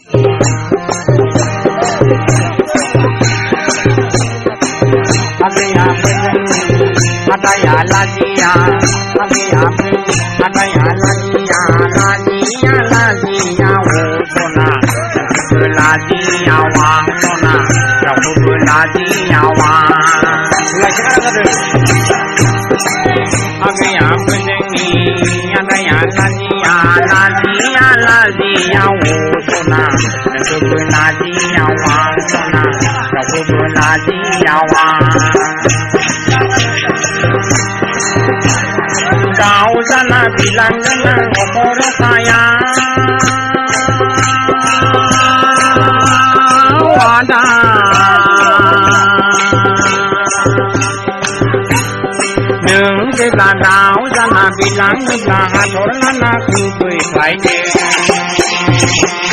Ataya lagia, ataya lagia, lagia, wona, lagia wona, lagia wona. Ataya penyengi, ataya lagia, wona, lagia wona, lagia wona. Kau sana bilang dengan umur saya wadah nương cái là kau sana bilang dengan umur anak ku baik